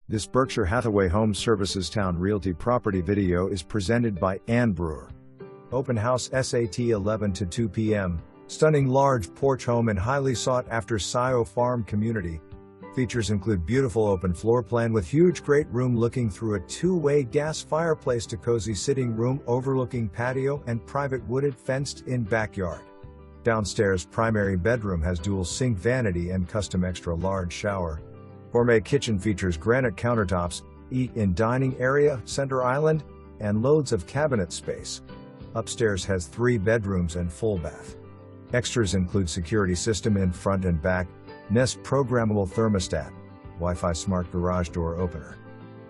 This Berkshire Hathaway HomeServices Towne Realty property video is presented by Ann Brewer. Open house SAT 11 to 2 p.m. Stunning large porch home in highly sought after Sajo Farm Community. Features include beautiful open floor plan with huge great room looking through a two-way gas fireplace to cozy sitting room overlooking patio and private wooded fenced-in backyard. Downstairs primary bedroom has dual sink vanity and custom extra large shower. Gourmet kitchen features granite countertops, eat-in dining area, center island, and loads of cabinet space. Upstairs has 3 bedrooms and full bath. Extras include security system in front and back, Nest programmable thermostat, Wi-Fi smart garage door opener.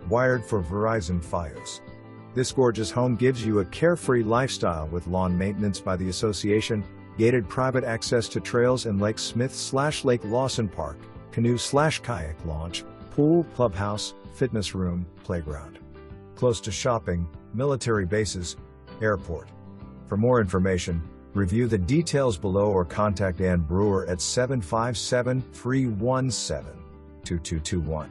Wired for Verizon FIOS. This gorgeous home gives you a carefree lifestyle with lawn maintenance by the association, gated private access to trails in Lake Smith/Lake Lawson Park, canoe/kayak launch, pool, clubhouse, fitness room, playground. Close to shopping, military bases, airport. For more information, review the details below or contact Ann Brewer at 757-317-2221.